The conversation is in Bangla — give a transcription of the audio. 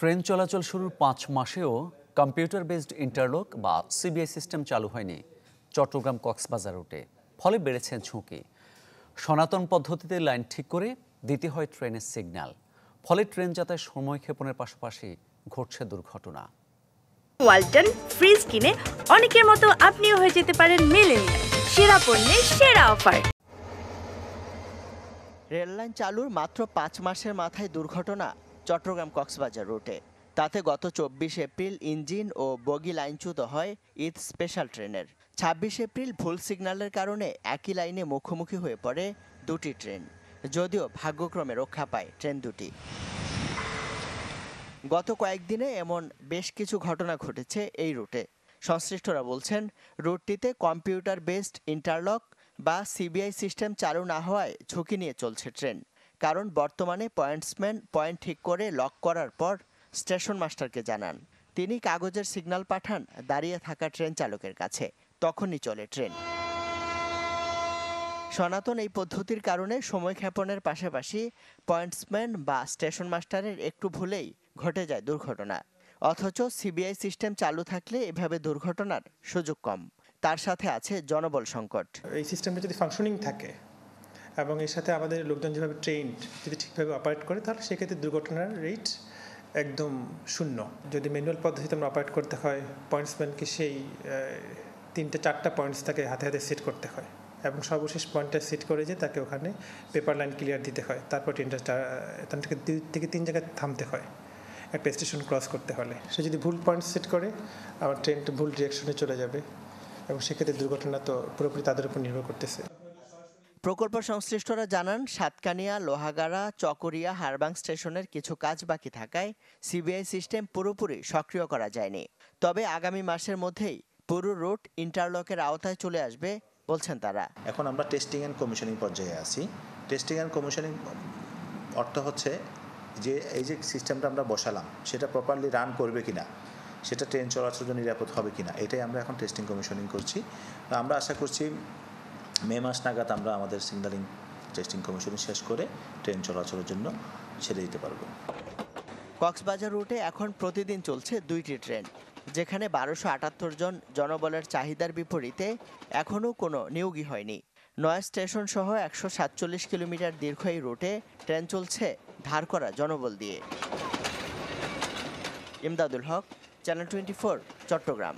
ট্রেন চলাচল শুরুর ৫ মাসেও কম্পিউটার বেসড ইন্টারলক বা সিবিআই সিস্টেম চালু হয়নি চট্টগ্রাম কক্সবাজার রুটে। ফলে বেড়েছে ঝুঁকি। সনাতন পদ্ধতিতে লাইন ঠিক করে দিতে হয় ট্রেনের সিগন্যাল। ফলে ট্রেন যাতায়াত সময় ক্ষেপণের পাশাপাশি ঘটছে দুর্ঘটনা। ওয়ালটন ফ্রিজ কিনে অনেকের মতো আপনিও হয়ে যেতে পারেন মিলেনিয়াল। সেরা পণ্যের সেরা অফার। রেললাইন চালুর মাত্র ৫ মাসের মাথায় দুর্ঘটনা চট্টগ্রাম কক্সবাজার রুটে। তাতে গত ২৪ এপ্রিল ইঞ্জিন ও বগি লাইনচ্যুত হয় ঈদ স্পেশাল ট্রেনের। ২৬ এপ্রিল ভুল সিগন্যালের কারণে একই লাইনে মুখোমুখি হয়ে পড়ে দুটি ট্রেন, যদিও ভাগ্যক্রমে রক্ষা পায় ট্রেন দুটি। গত কয়েকদিনে এমন বেশ কিছু ঘটনা ঘটেছে এই রুটে। সংশ্লিষ্টরা বলছেন, রুটটিতে কম্পিউটার বেসড ইন্টারলক বা সিবিআই সিস্টেম চালু না হওয়ায় ঝুঁকি নিয়ে চলছে ট্রেন। কারণ বর্তমানে পয়েন্টসম্যান পয়েন্ট ঠিক করে লক করার পর স্টেশন মাস্টারকে জানান। তিনি কাগজের সিগন্যাল পাঠান দাঁড়িয়ে থাকা ট্রেন চালকের কাছে, তখনই চলে ট্রেন। সনাতন এই পদ্ধতির কারণে সময় ক্ষেপণের পাশাপাশি পয়েন্টসম্যান বা স্টেশন মাস্টারের একটু ভুলেই ঘটে যায় দুর্ঘটনা। অথচ সিবিআই সিস্টেম চালু থাকলে এভাবে দুর্ঘটনার সুযোগ কম। তার সাথে আছে জনবল সংকট। এই সিস্টেমটা যদি ফাংশনিং থাকে এবং এর সাথে আমাদের লোকজন যেভাবে ট্রেন্ড যদি ঠিকভাবে অপারেট করে, তাহলে সেক্ষেত্রে দুর্ঘটনার রেট একদম শূন্য। যদি ম্যানুয়াল পদ্ধতিতে আমরা অপারেট করতে হয়, পয়েন্টসম্যানকে সেই ৩-৪টা পয়েন্টস তাকে হাতে হাতে সেট করতে হয় এবং সর্বশেষ পয়েন্টটা সেট করে যে তাকে ওখানে পেপার লাইন ক্লিয়ার দিতে হয়। তারপর ট্রেনটা তাকে ২ থেকে ৩ জায়গায় থামতে হয় একটা স্টেশন ক্রস করতে হলে। সে যদি ভুল পয়েন্ট সেট করে, আমার ট্রেনটা ভুল ডিরেকশনে চলে যাবে এবং সেক্ষেত্রে দুর্ঘটনা তো পুরোপুরি তাদের উপর নির্ভর করতেছে। প্রকল্প সংশ্লিষ্টরা জানান, সাতকানিয়া, লোহাগাড়া, চকরিয়া, হারবাং স্টেশনের কিছু কাজ বাকি থাকায় সিবিআই সিস্টেম পুরোপুরি সক্রিয় করা যায়নি। তবে আগামী মাসের মধ্যেই পুরো রুট ইন্টারলকের আওতায় চলে আসবে বলছেন তারা। এখন আমরা টেস্টিং অ্যান্ড কমিশনিং পর্যায়ে আছি। টেস্টিং অ্যান্ড কমিশনিং অর্থ হচ্ছে যে এই যে সিস্টেমটা আমরা বসালাম সেটা প্রপারলি রান করবে কিনা, সেটা ট্রেন চলাচলের জন্য নিরাপদ হবে কিনা, এটাই আমরা এখন টেস্টিং কমিশনিং করছি। আমরা আশা করছি মে মাস নাগাদ আমরা আমাদের সিগন্যালিং টেস্টিং কমিশনিং শেষ করে ট্রেন চলাচলের জন্য ছেড়ে দিতে পারবো। কক্সবাজার রুটে এখন প্রতিদিন চলছে ২টি ট্রেন, যেখানে ১২৭৮ জন জনবলের চাহিদার বিপরীতে এখনও কোনো নিয়োগই হয়নি। ৯ স্টেশন সহ ১৪৭ কিলোমিটার দীর্ঘ এই রুটে ট্রেন চলছে ধার করা জনবল দিয়ে। ইমদাদুল হক, চ্যানেল 24, চট্টগ্রাম।